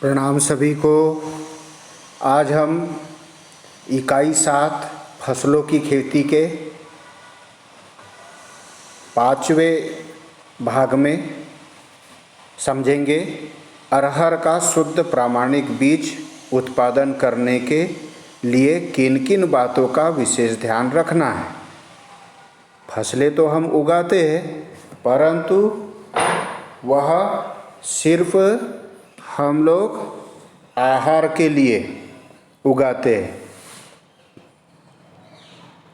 प्रणाम सभी को। आज हम इकाई 7 फसलों की खेती के 5वें भाग में समझेंगे अरहर का शुद्ध प्रामाणिक बीज उत्पादन करने के लिए किन किन बातों का विशेष ध्यान रखना है। फसलें तो हम उगाते हैं, परंतु वह सिर्फ हम लोग आहार के लिए उगाते हैं,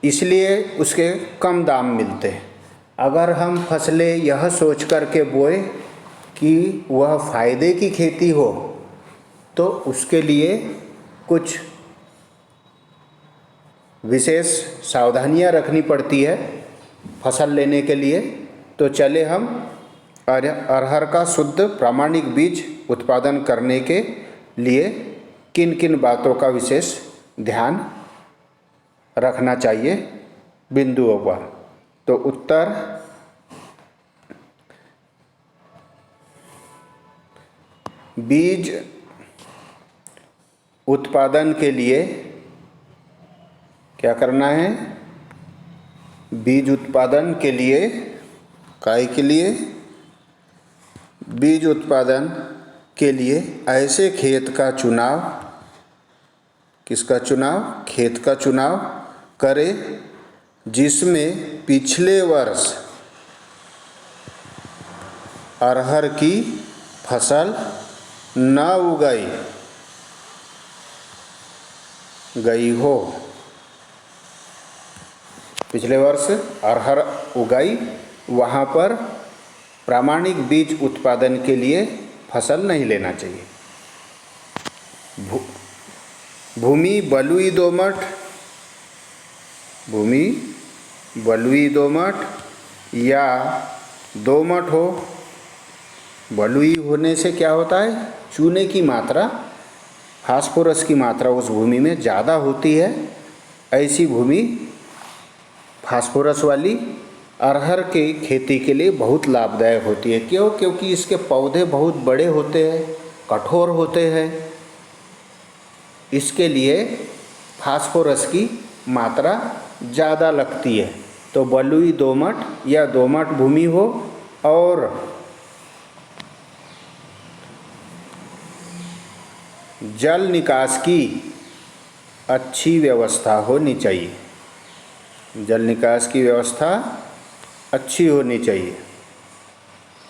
इसलिए उसके कम दाम मिलते हैं। अगर हम फसलें यह सोच कर के बोए कि वह फ़ायदे की खेती हो, तो उसके लिए कुछ विशेष सावधानियां रखनी पड़ती है फसल लेने के लिए। तो चले हम अरहर का शुद्ध प्रामाणिक बीज उत्पादन करने के लिए किन किन बातों का विशेष ध्यान रखना चाहिए बिंदुओं पर। तो उत्तर, बीज उत्पादन के लिए क्या करना है? बीज उत्पादन के लिए, काय के लिए? बीज उत्पादन के लिए ऐसे खेत का चुनाव, किसका चुनाव? खेत का चुनाव करें जिसमें पिछले वर्ष अरहर की फसल न उगाई गई हो। पिछले वर्ष अरहर उगाई, वहाँ पर प्रामाणिक बीज उत्पादन के लिए फसल नहीं लेना चाहिए। भूमि बलुई दोमट, भूमि बलुई दोमट या दोमट हो। बलुई होने से क्या होता है? चूने की मात्रा, फास्फोरस की मात्रा उस भूमि में ज़्यादा होती है। ऐसी भूमि फास्फोरस वाली अरहर की खेती के लिए बहुत लाभदायक होती है। क्यों? क्योंकि इसके पौधे बहुत बड़े होते हैं, कठोर होते हैं, इसके लिए फास्फोरस की मात्रा ज़्यादा लगती है। तो बलुई दोमट या दोमट भूमि हो और जल निकास की अच्छी व्यवस्था होनी चाहिए। जल निकास की व्यवस्था अच्छी होनी चाहिए।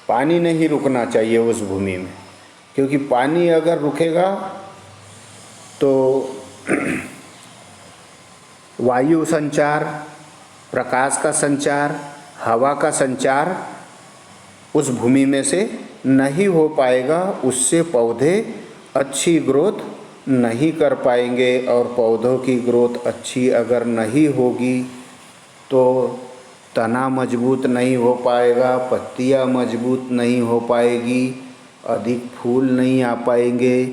पानी नहीं रुकना चाहिए उस भूमि में, क्योंकि पानी अगर रुकेगा तो वायु संचार, प्रकाश का संचार, हवा का संचार उस भूमि में से नहीं हो पाएगा। उससे पौधे अच्छी ग्रोथ नहीं कर पाएंगे, और पौधों की ग्रोथ अच्छी अगर नहीं होगी तो तना मजबूत नहीं हो पाएगा, पत्तियां मजबूत नहीं हो पाएगी, अधिक फूल नहीं आ पाएंगे,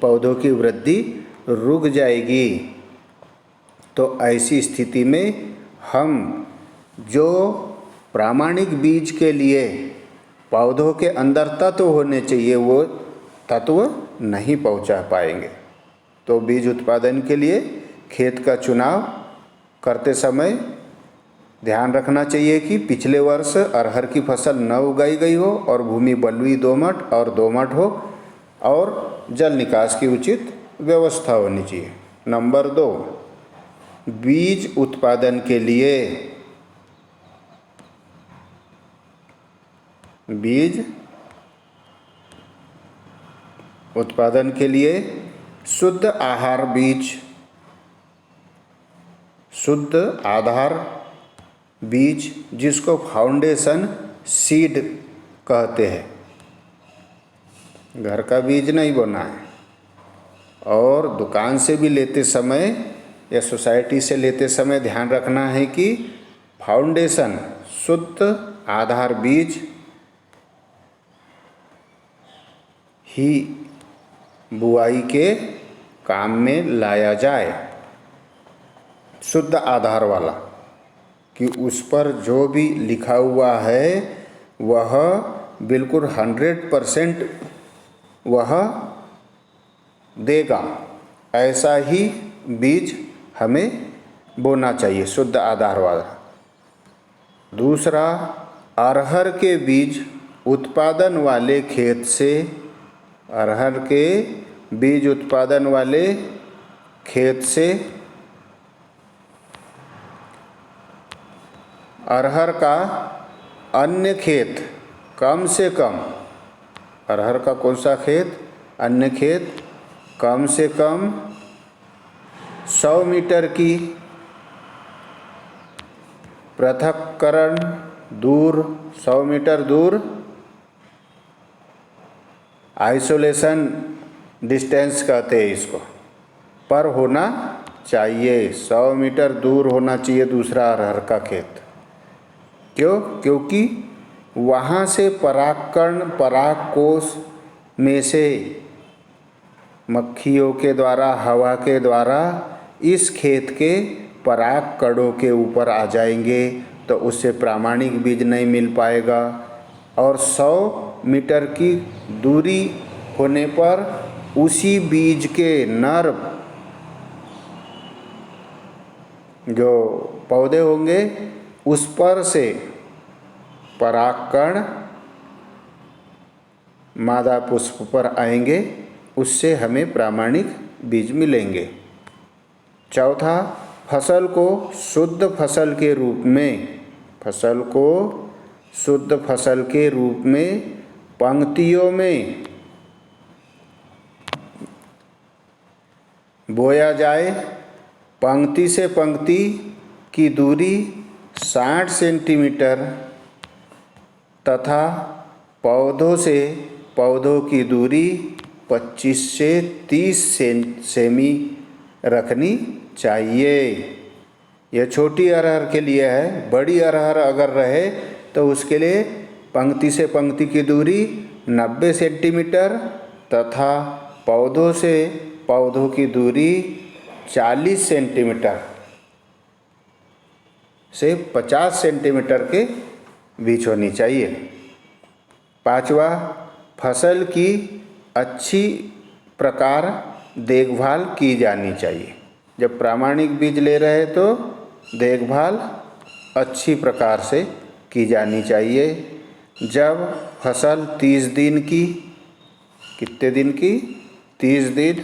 पौधों की वृद्धि रुक जाएगी। तो ऐसी स्थिति में हम जो प्रामाणिक बीज के लिए पौधों के अंदर तत्व होने चाहिए, वो तत्व नहीं पहुंचा पाएंगे। तो बीज उत्पादन के लिए खेत का चुनाव करते समय ध्यान रखना चाहिए कि पिछले वर्ष अरहर की फसल न उगाई गई हो और भूमि बलुई दोमट और दोमट हो, और जल निकास की उचित व्यवस्था होनी चाहिए। नंबर 2, बीज उत्पादन के लिए, बीज उत्पादन के लिए शुद्ध आहार बीज, शुद्ध आधार बीज, जिसको फाउंडेशन सीड कहते हैं, घर का बीज नहीं बोना है। और दुकान से भी लेते समय या सोसाइटी से लेते समय ध्यान रखना है कि फाउंडेशन, शुद्ध आधार बीज ही बुआई के काम में लाया जाए। शुद्ध आधार वाला, कि उस पर जो भी लिखा हुआ है वह बिल्कुल 100% वह देगा, ऐसा ही बीज हमें बोना चाहिए, शुद्ध आधार वाला। दूसरा, अरहर के बीज उत्पादन वाले खेत से, अरहर के बीज उत्पादन वाले खेत से अरहर का अन्य खेत कम से कम, अरहर का कौन सा खेत, अन्य खेत कम से कम 100 मीटर की पृथक्करण दूर, 100 मीटर दूर आइसोलेशन डिस्टेंस कहते हैं इसको, पर होना चाहिए। 100 मीटर दूर होना चाहिए दूसरा अरहर का खेत। क्यों? क्योंकि वहाँ से परागकण, परागकोश में से मक्खियों के द्वारा, हवा के द्वारा इस खेत के पराग कणों के ऊपर आ जाएंगे, तो उससे प्रामाणिक बीज नहीं मिल पाएगा। और 100 मीटर की दूरी होने पर उसी बीज के नर जो पौधे होंगे उस पर से परागकण मादा पुष्प पर आएंगे, उससे हमें प्रामाणिक बीज मिलेंगे। चौथा, फसल को शुद्ध फसल के रूप में, फसल को शुद्ध फसल के रूप में पंक्तियों में बोया जाए। पंक्ति से पंक्ति की दूरी 60 सेंटीमीटर तथा पौधों से पौधों की दूरी 25 से 30 सेमी रखनी चाहिए। यह छोटी अरहर के लिए है। बड़ी अरहर अगर रहे तो उसके लिए पंक्ति से पंक्ति की दूरी 90 सेंटीमीटर तथा पौधों से पौधों की दूरी 40 सेंटीमीटर से 50 सेंटीमीटर के बीच होनी चाहिए। पांचवा, फसल की अच्छी प्रकार देखभाल की जानी चाहिए। जब प्रामाणिक बीज ले रहे हैं तो देखभाल अच्छी प्रकार से की जानी चाहिए। जब फसल 30 दिन की, कितने दिन की, 30 दिन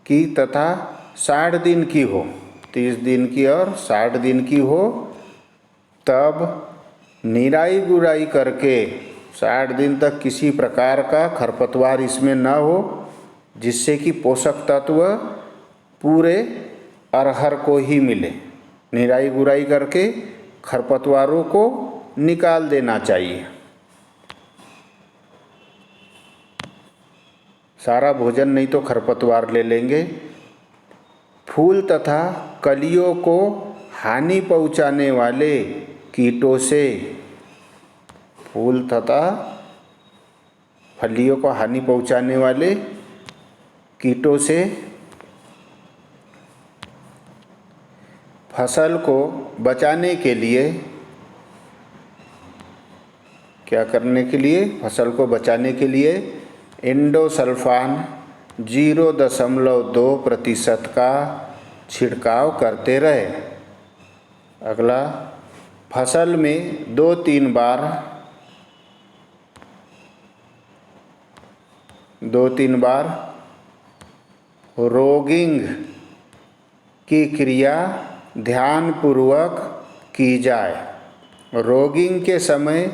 की तथा 60 दिन की हो, 30 दिन की और 60 दिन की हो, तब निराई गुड़ाई करके 60 दिन तक किसी प्रकार का खरपतवार इसमें न हो, जिससे कि पोषक तत्व पूरे अरहर को ही मिले। निराई गुड़ाई करके खरपतवारों को निकाल देना चाहिए। सारा भोजन नहीं तो खरपतवार ले लेंगे। फूल तथा कलियों को हानि पहुंचाने वाले कीटों से, फूल तथा फलियों को हानि पहुंचाने वाले कीटों से फसल को बचाने के लिए, क्या करने के लिए, फसल को बचाने के लिए इंडोसल्फान 0.2% का छिड़काव करते रहे। अगला, फसल में 2-3 बार रोगिंग की क्रिया ध्यानपूर्वक की जाए। रोगिंग के समय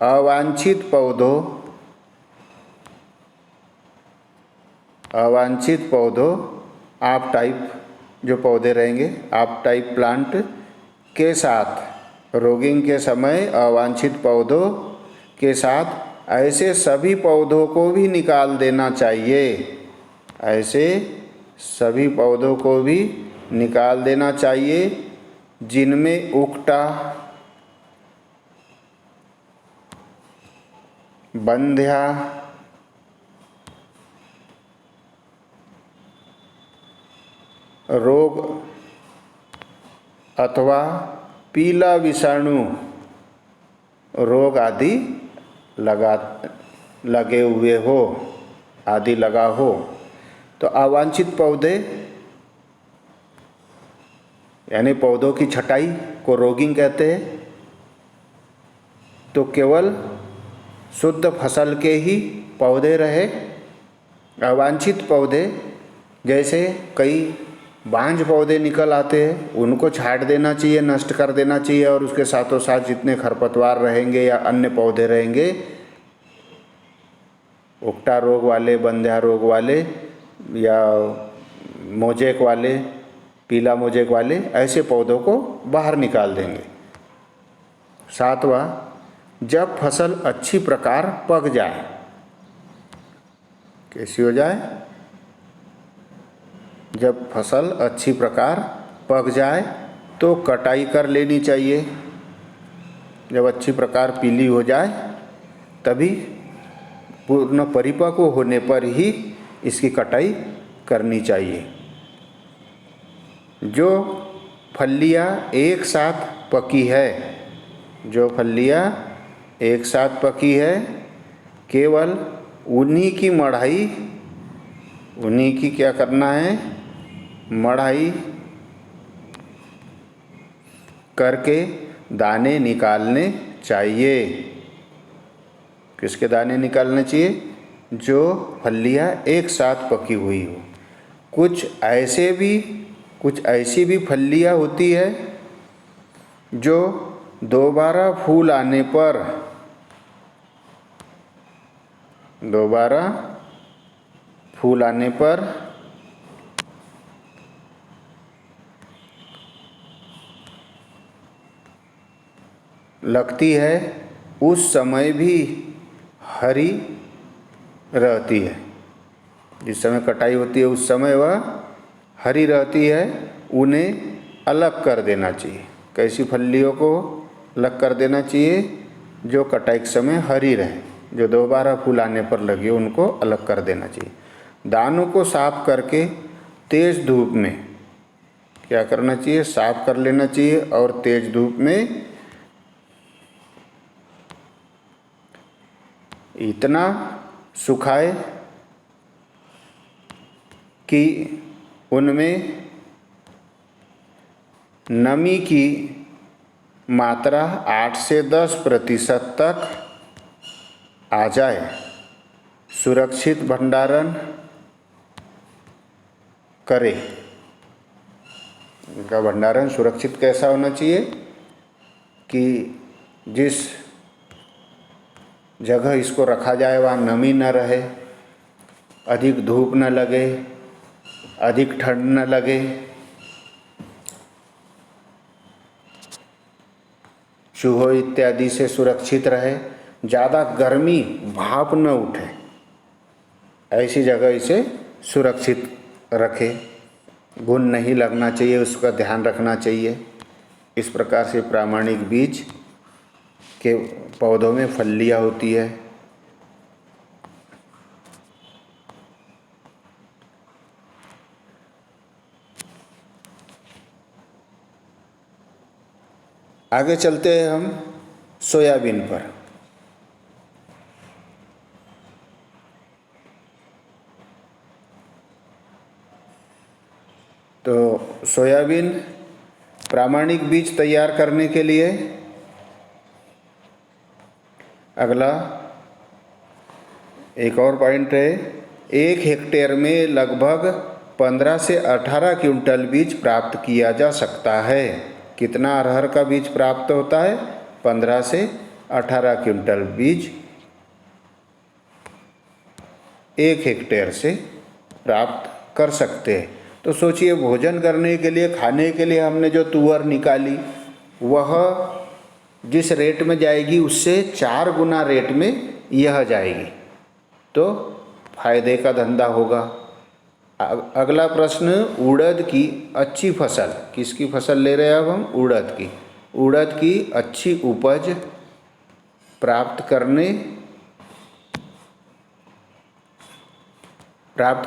अवांछित पौधों आप टाइप जो पौधे रहेंगे, आप टाइप प्लांट के साथ, रोगिंग के समय अवांछित पौधों के साथ ऐसे सभी पौधों को भी निकाल देना चाहिए। ऐसे सभी पौधों को भी निकाल देना चाहिए जिनमें उकटा, बंध्या, रोग अथवा पीला विषाणु रोग आदि लगे हुए हो। आदि लगा हो तो अवांछित पौधे यानी पौधों की छटाई को रोगिंग कहते हैं। तो केवल शुद्ध फसल के ही पौधे रहे। अवांछित पौधे जैसे कई बांझ पौधे निकल आते हैं उनको छांट देना चाहिए, नष्ट कर देना चाहिए, और उसके साथों साथ जितने खरपतवार रहेंगे या अन्य पौधे रहेंगे, उकटा रोग वाले, बंध्या रोग वाले या मोजेक वाले, पीला मोजेक वाले, ऐसे पौधों को बाहर निकाल देंगे। 7वां, जब फसल अच्छी प्रकार पक जाए। कैसी हो जाए? जब फसल अच्छी प्रकार पक जाए तो कटाई कर लेनी चाहिए। जब अच्छी प्रकार पीली हो जाए तभी पूर्ण परिपक्व होने पर ही इसकी कटाई करनी चाहिए। जो फलियां एक साथ पकी है, जो फलियां एक साथ पकी है, केवल उन्हीं की मढ़ाई, उन्हीं की क्या करना है? मढ़ाई करके दाने निकालने चाहिए। किसके दाने निकालने चाहिए? जो फलियां एक साथ पकी हुई हो। कुछ ऐसी भी फलियां होती है जो दोबारा फूल आने पर लगती है, उस समय भी हरी रहती है। जिस समय कटाई होती है उस समय वह हरी रहती है। उन्हें अलग कर देना चाहिए। कैसी फलियों को अलग कर देना चाहिए? जो कटाई के समय हरी रहे, जो दोबारा फूल आने पर लगी हो, उनको अलग कर देना चाहिए। दानों को साफ करके तेज धूप में क्या करना चाहिए? साफ कर लेना चाहिए और तेज धूप में इतना सुखाए कि उनमें नमी की मात्रा 8 से 10% तक आ जाए। सुरक्षित भंडारण करें। इनका भंडारण सुरक्षित कैसा होना चाहिए कि जिस जगह इसको रखा जाए वहाँ नमी न रहे, अधिक धूप न लगे, अधिक ठंड न लगे, चूहों इत्यादि से सुरक्षित रहे, ज़्यादा गर्मी भाप न उठे, ऐसी जगह इसे सुरक्षित रखें। घुन नहीं लगना चाहिए, उसका ध्यान रखना चाहिए। इस प्रकार से प्रामाणिक बीज के पौधों में फलियां होती है। आगे चलते हैं हम सोयाबीन पर। तो सोयाबीन प्रामाणिक बीज तैयार करने के लिए अगला एक और पॉइंट है। 1 हेक्टेयर में लगभग 15 से 18 क्विंटल बीज प्राप्त किया जा सकता है। कितना अरहर का बीज प्राप्त होता है? 15 से 18 क्विंटल बीज 1 हेक्टेयर से प्राप्त कर सकते हैं। तो सोचिए, भोजन करने के लिए, खाने के लिए हमने जो तुअर निकाली वह जिस रेट में जाएगी उससे 4 गुना रेट में यह जाएगी, तो फायदे का धंधा होगा। अगला प्रश्न, उड़द की अच्छी फसल। किसकी फसल ले रहे हैं अब हम? उड़द की। उड़द की अच्छी उपज प्राप्त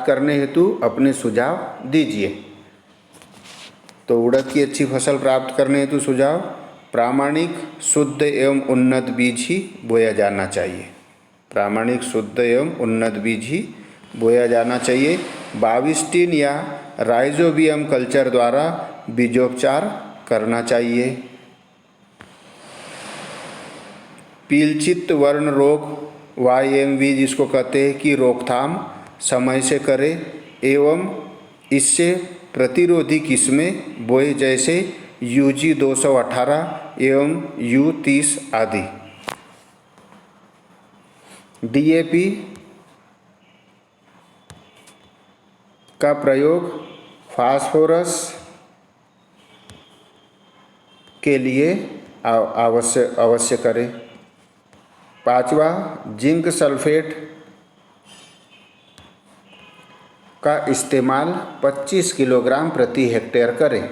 करने हेतु अपने सुझाव दीजिए। तो उड़द की अच्छी फसल प्राप्त करने हेतु सुझाव, प्रामाणिक, शुद्ध एवं उन्नत बीज ही बोया जाना चाहिए। प्रामाणिक, शुद्ध एवं उन्नत बीज ही बोया जाना चाहिए। 22 टिन या राइजोबियम कल्चर द्वारा बीजोपचार करना चाहिए। पीलचित वर्ण रोग YMV जिसको कहते हैं कि रोकथाम समय से करें एवं इससे प्रतिरोधी किस्में बोए जैसे UG 218 एवं U30 आदि। DAP का प्रयोग फास्फोरस के लिए अवश्य करें। 5वां, जिंक सल्फेट का इस्तेमाल 25 किलोग्राम प्रति हेक्टेयर करें।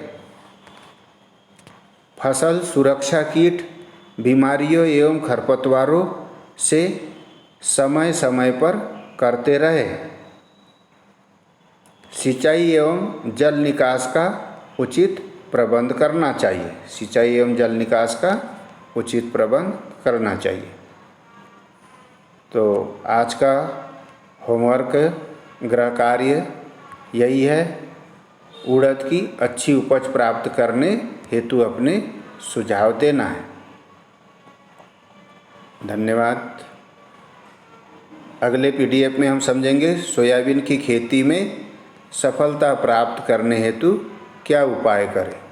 फसल सुरक्षा कीट, बीमारियों एवं खरपतवारों से समय समय पर करते रहे। सिंचाई एवं जल निकास का उचित प्रबंध करना चाहिए। सिंचाई एवं जल निकास का उचित प्रबंध करना चाहिए। तो आज का होमवर्क गृह कार्य यही है, उड़द की अच्छी उपज प्राप्त करने हेतु अपने सुझाव देना है। धन्यवाद। अगले PDF में हम समझेंगे सोयाबीन की खेती में सफलता प्राप्त करने हेतु क्या उपाय करें।